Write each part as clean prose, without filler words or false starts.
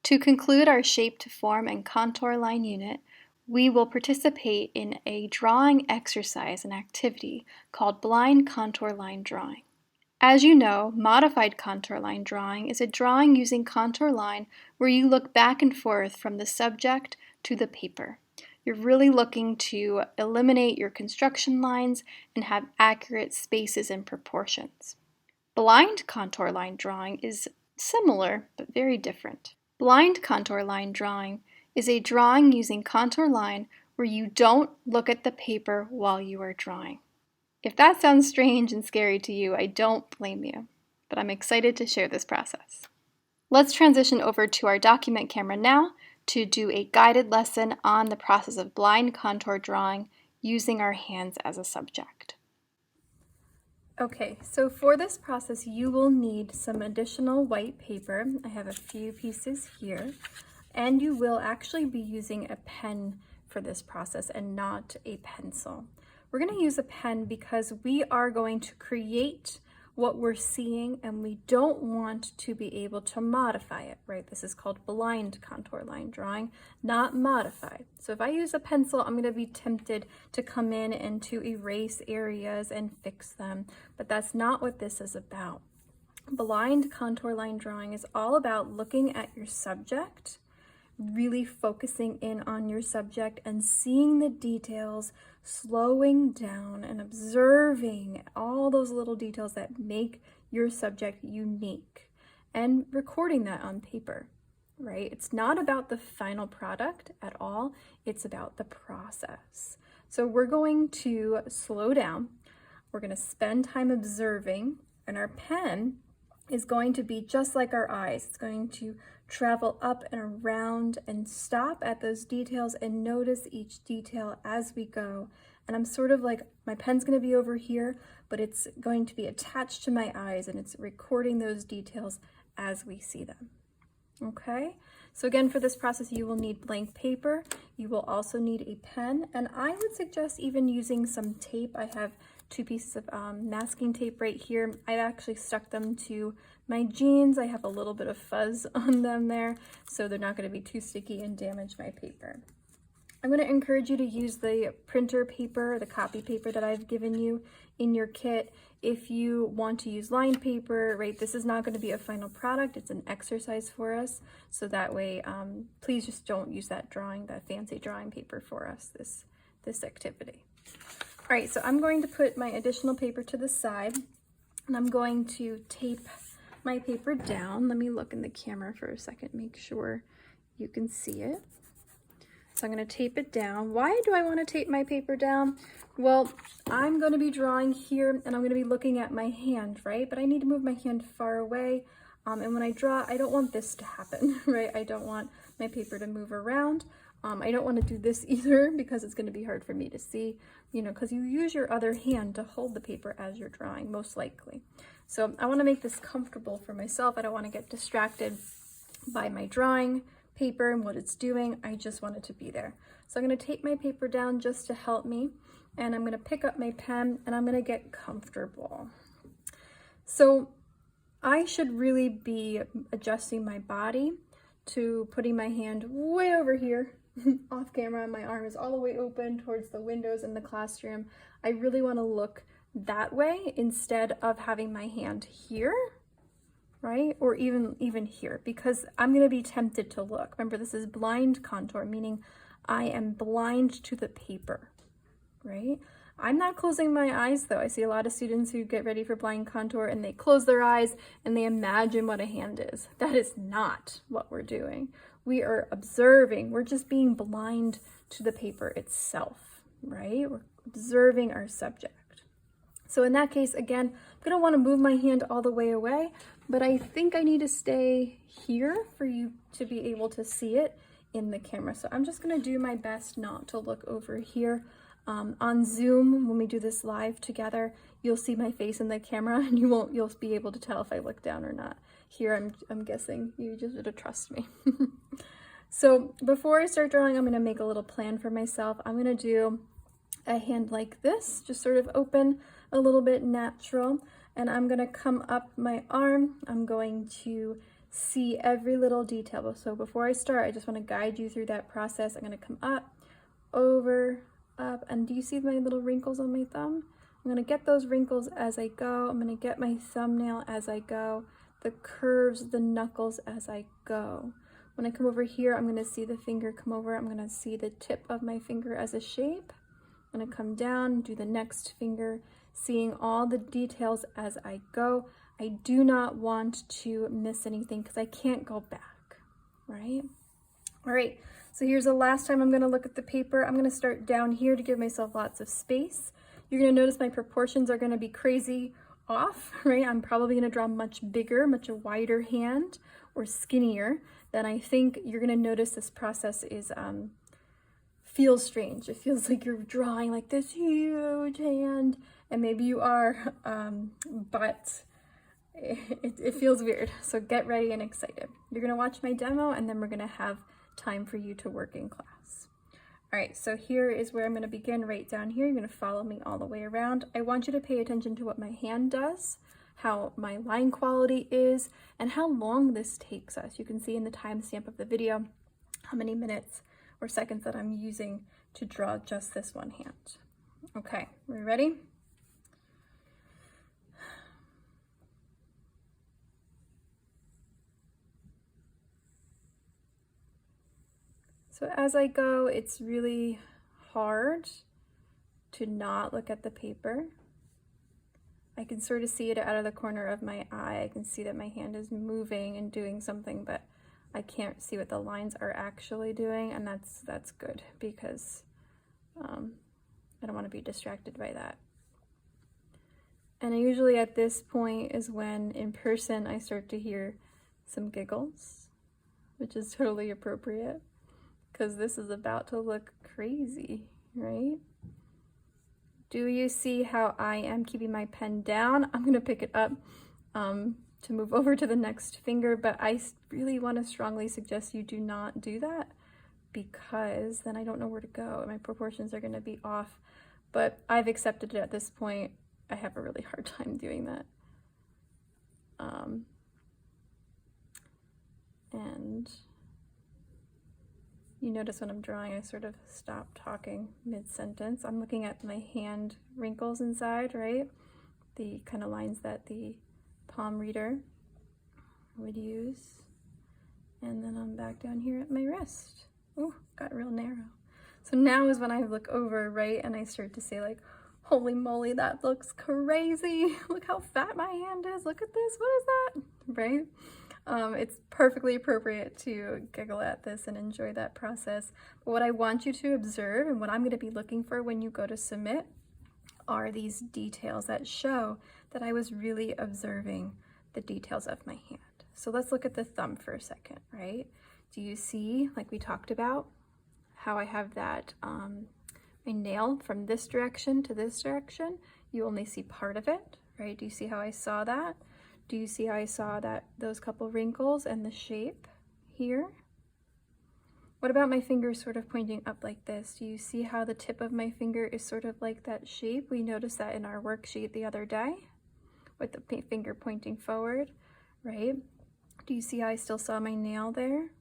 To conclude our shape to form and contour line unit, we will participate in a drawing exercise and activity called blind contour line drawing. As you know, modified contour line drawing is a drawing using contour line where you look back and forth from the subject to the paper. You're really looking to eliminate your construction lines and have accurate spaces and proportions. Blind contour line drawing is similar but very different. Blind contour line drawing is a drawing using contour line where you don't look at the paper while you are drawing. If that sounds strange and scary to you, I don't blame you, but I'm excited to share this process. Let's transition over to our document camera now to do a guided lesson on the process of blind contour drawing using our hands as a subject. Okay, so for this process you will need some additional white paper. I have a few pieces here, and you will actually be using a pen for this process and not a pencil. We're going to use a pen because we are going to create what we're seeing and we don't want to be able to modify it, right? This is called blind contour line drawing, not modified. So if I use a pencil, I'm going to be tempted to come in and to erase areas and fix them, but that's not what this is about. Blind contour line drawing is all about looking at your subject, really focusing in on your subject and seeing the details, slowing down and observing all those little details that make your subject unique and recording that on paper, right? It's not about the final product at all. It's about the process. So we're going to slow down. We're going to spend time observing, and our pen is going to be just like our eyes. It's going to travel up and around and stop at those details and notice each detail as we go. And I'm sort of like, my pen's going to be over here, but it's going to be attached to my eyes and it's recording those details as we see them. Okay, so again, for this process, you will need blank paper. You will also need a pen, and I would suggest even using some tape. I have 2 pieces of masking tape right here. I've actually stuck them to my jeans. I have a little bit of fuzz on them there, so they're not going to be too sticky and damage my paper. I'm going to encourage you to use the printer paper, the copy paper that I've given you in your kit. If you want to use lined paper, right, this is not going to be a final product. It's an exercise for us. So that way, please just don't use that fancy drawing paper for us, this activity. All right, so I'm going to put my additional paper to the side, and I'm going to tape my paper down. Let me look in the camera for a second, make sure you can see it. So I'm going to tape it down. Why do I want to tape my paper down? Well, I'm going to be drawing here and I'm going to be looking at my hand, right? But I need to move my hand far away. And when I draw, I don't want this to happen, right? I don't want my paper to move around. I don't want to do this either because it's going to be hard for me to see, because you use your other hand to hold the paper as you're drawing, most likely. So I want to make this comfortable for myself. I don't want to get distracted by my drawing paper and what it's doing. I just want it to be there. So I'm going to tape my paper down just to help me, and I'm going to pick up my pen and I'm going to get comfortable. So I should really be adjusting my body to putting my hand way over here off camera. My arm is all the way open towards the windows in the classroom. I really want to look that way instead of having my hand here, right? Or even here, because I'm going to be tempted to look. Remember, this is blind contour, meaning I am blind to the paper, right? I'm not closing my eyes though. I see a lot of students who get ready for blind contour and they close their eyes and they imagine what a hand is. That is not what we're doing. We are observing. We're just being blind to the paper itself, right? We're observing our subject. So in that case, again, I'm going to want to move my hand all the way away, but I think I need to stay here for you to be able to see it in the camera. So I'm just going to do my best not to look over here. On Zoom, when we do this live together, you'll see my face in the camera and you'll be able to tell if I look down or not. Here, I'm guessing you just have to trust me. So before I start drawing, I'm going to make a little plan for myself. I'm going to do a hand like this, just sort of open, a little bit natural, and I'm going to come up my arm. I'm going to see every little detail. So before I start, I just want to guide you through that process. I'm going to come up, over, up, and do you see my little wrinkles on my thumb? I'm going to get those wrinkles as I go. I'm going to get my thumbnail as I go, the curves, the knuckles as I go. When I come over here, I'm going to see the finger come over. I'm going to see the tip of my finger as a shape. I'm going to come down, do the next finger, seeing all the details as I go. I do not want to miss anything because I can't go back, right? All right, so here's the last time I'm going to look at the paper. I'm going to start down here to give myself lots of space. You're going to notice my proportions are going to be crazy off, right? I'm probably going to draw much bigger, much a wider hand or skinnier. Then I think you're going to notice this process is feels strange. It feels like you're drawing like this huge hand, and maybe you are, but it feels weird. So get ready and excited. You're going to watch my demo, and then we're going to have time for you to work in class. All right, so here is where I'm going to begin right down here. You're going to follow me all the way around. I want you to pay attention to what my hand does, how my line quality is, and how long this takes us. You can see in the timestamp of the video how many minutes or seconds that I'm using to draw just this one hand. Okay, we ready? So as I go, it's really hard to not look at the paper. I can sort of see it out of the corner of my eye. I can see that my hand is moving and doing something, but I can't see what the lines are actually doing, and that's good because I don't want to be distracted by that. And usually at this point is when in person I start to hear some giggles, which is totally appropriate because this is about to look crazy, right? Do you see how I am keeping my pen down? I'm gonna pick it up to move over to the next finger, but I really want to strongly suggest you do not do that because then I don't know where to go and my proportions are gonna be off. But I've accepted it at this point. I have a really hard time doing that. And you notice when I'm drawing, I sort of stop talking mid-sentence. I'm looking at my hand wrinkles inside, right? The kind of lines that the palm reader would use. And then I'm back down here at my wrist. Ooh, got real narrow. So now is when I look over, right? And I start to say like, holy moly, that looks crazy. Look how fat my hand is. Look at this, what is that, right? It's perfectly appropriate to giggle at this and enjoy that process. But what I want you to observe and what I'm going to be looking for when you go to submit are these details that show that I was really observing the details of my hand. So let's look at the thumb for a second, right? Do you see, like we talked about, how I have that my nail from this direction to this direction? You only see part of it, right? Do you see how I saw that? Do you see how I saw that those couple wrinkles and the shape here? What about my fingers sort of pointing up like this? Do you see how the tip of my finger is sort of like that shape? We noticed that in our worksheet the other day with the finger pointing forward, right? Do you see how I still saw my nail there?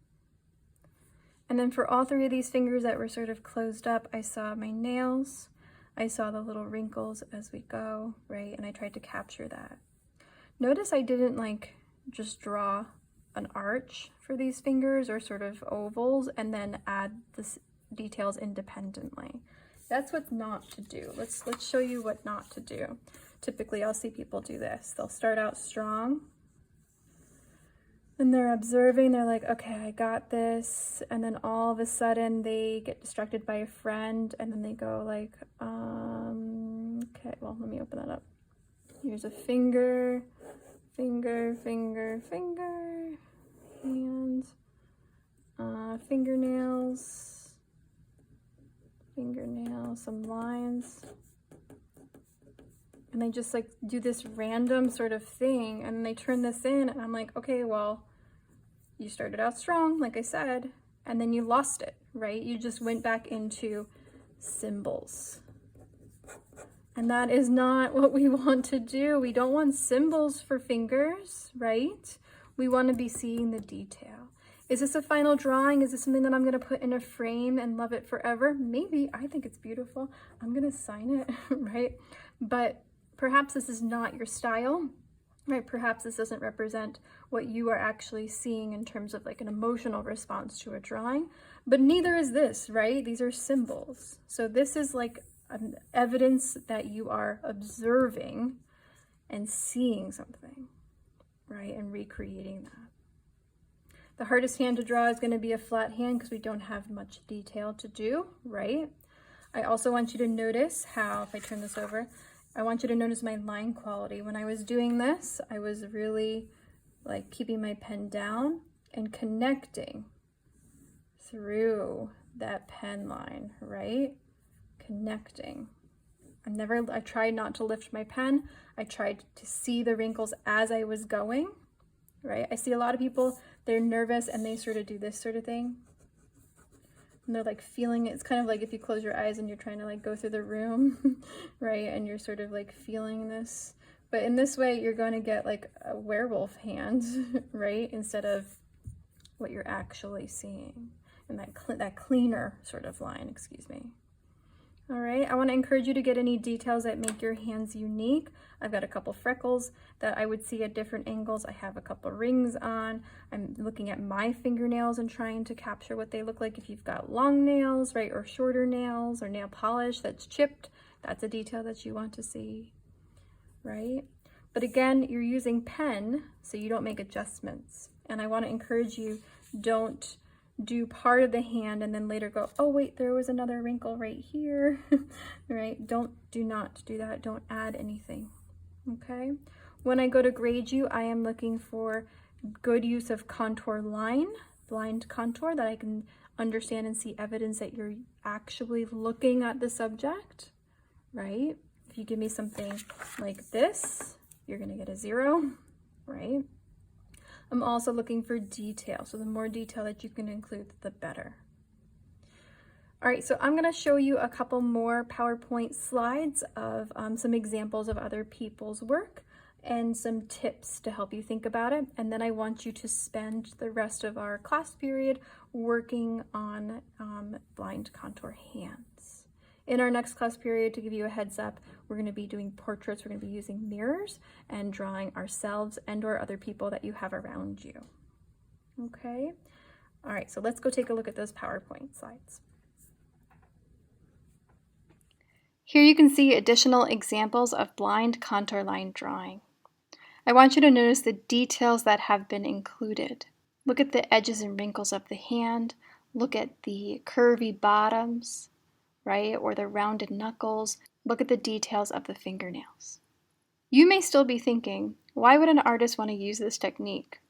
And then for all three of these fingers that were sort of closed up, I saw my nails, I saw the little wrinkles as we go, right? And I tried to capture that. Notice I didn't like just draw an arch for these fingers or sort of ovals and then add the details independently. That's what not to do. Let's show you what not to do. Typically I'll see people do this. They'll start out strong and they're observing, they're like, okay, I got this, and then all of a sudden they get distracted by a friend and then they go like, okay, well, let me open that up. Here's a finger, finger, finger, finger, hands, fingernails, fingernails, some lines. And they just like do this random sort of thing and they turn this in and I'm like, okay, well, you started out strong, like I said, and then you lost it, right? You just went back into symbols. And that is not what we want to do. We don't want symbols for fingers, right? We want to be seeing the detail. Is this a final drawing? Is this something that I'm going to put in a frame and love it forever? Maybe. I think it's beautiful. I'm going to sign it, right? But perhaps this is not your style, right? Perhaps this doesn't represent what you are actually seeing in terms of like an emotional response to a drawing, but neither is this, right? These are symbols. So this is like an evidence that you are observing and seeing something, right? And recreating that. The hardest hand to draw is going to be a flat hand because we don't have much detail to do, right? I also want you to notice how, if I turn this over, I want you to notice my line quality. When I was doing this, I was really like keeping my pen down and connecting through that pen line, right? Connecting. I tried not to lift my pen. I tried to see the wrinkles as I was going, right? I see a lot of people, they're nervous and they sort of do this sort of thing. And they're like feeling it. It's kind of like if you close your eyes and you're trying to like go through the room, right? And you're sort of like feeling this. But in this way, you're going to get like a werewolf hand, right? Instead of what you're actually seeing. And that cleaner sort of line, excuse me. All right, I want to encourage you to get any details that make your hands unique. I've got a couple freckles that I would see at different angles. I have a couple rings on. I'm looking at my fingernails and trying to capture what they look like. If you've got long nails, right, or shorter nails, or nail polish that's chipped, that's a detail that you want to see, right? But again, you're using pen, so you don't make adjustments. And I want to encourage you, don't do part of the hand and then later go, oh wait, there was another wrinkle right here, right? Do not do that. Don't add anything, okay? When I go to grade you, I am looking for good use of contour line, blind contour, that I can understand and see evidence that you're actually looking at the subject, right? If you give me something like this, you're gonna get a 0, right? I'm also looking for detail. So the more detail that you can include, the better. All right, so I'm going to show you a couple more PowerPoint slides of some examples of other people's work and some tips to help you think about it. And then I want you to spend the rest of our class period working on blind contour hands. In our next class period, to give you a heads up, we're going to be doing portraits. We're going to be using mirrors and drawing ourselves and or other people that you have around you. Okay? All right, so let's go take a look at those PowerPoint slides. Here you can see additional examples of blind contour line drawing. I want you to notice the details that have been included. Look at the edges and wrinkles of the hand. Look at the curvy bottoms, right? Or the rounded knuckles. Look at the details of the fingernails. You may still be thinking, why would an artist want to use this technique,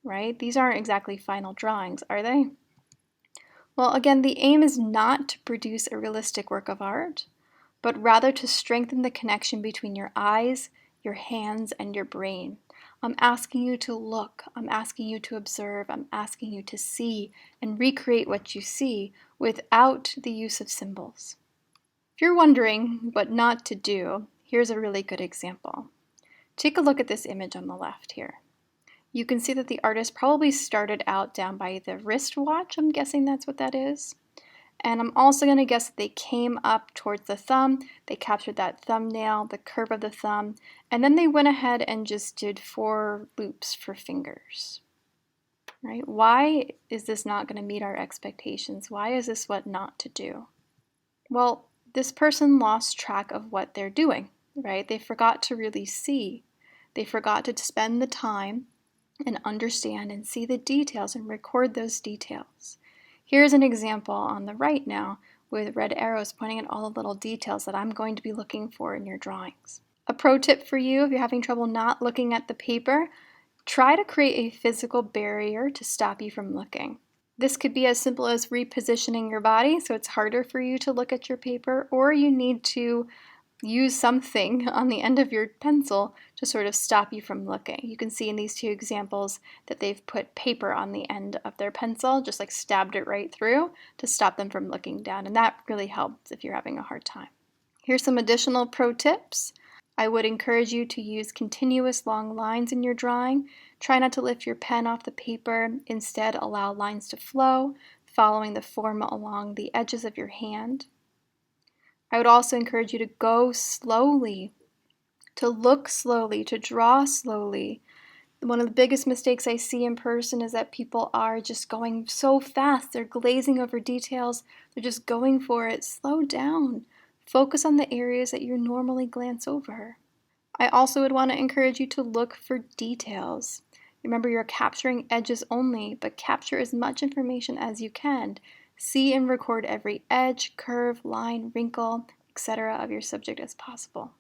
right? These aren't exactly final drawings, are they? Well, again, the aim is not to produce a realistic work of art, but rather to strengthen the connection between your eyes, your hands, and your brain. I'm asking you to look, I'm asking you to observe, I'm asking you to see and recreate what you see without the use of symbols. If you're wondering what not to do, here's a really good example. Take a look at this image on the left here. You can see that the artist probably started out down by the wristwatch. I'm guessing that's what that is. And I'm also going to guess that they came up towards the thumb, they captured that thumbnail, the curve of the thumb, and then they went ahead and just did 4 loops for fingers. Right? Why is this not going to meet our expectations? Why is this what not to do? Well, this person lost track of what they're doing, right? They forgot to really see. They forgot to spend the time and understand and see the details and record those details. Here's an example on the right now with red arrows pointing at all the little details that I'm going to be looking for in your drawings. A pro tip for you, if you're having trouble not looking at the paper, try to create a physical barrier to stop you from looking. This could be as simple as repositioning your body so it's harder for you to look at your paper, or you need to use something on the end of your pencil to sort of stop you from looking. You can see in these 2 examples that they've put paper on the end of their pencil, just like stabbed it right through to stop them from looking down, and that really helps if you're having a hard time. Here's some additional pro tips. I would encourage you to use continuous long lines in your drawing. Try not to lift your pen off the paper. Instead, allow lines to flow, following the form along the edges of your hand. I would also encourage you to go slowly, to look slowly, to draw slowly. One of the biggest mistakes I see in person is that people are just going so fast. They're glazing over details. They're just going for it. Slow down. Focus on the areas that you normally glance over. I also would want to encourage you to look for details. Remember, you're capturing edges only, but capture as much information as you can. See and record every edge, curve, line, wrinkle, etc. of your subject as possible.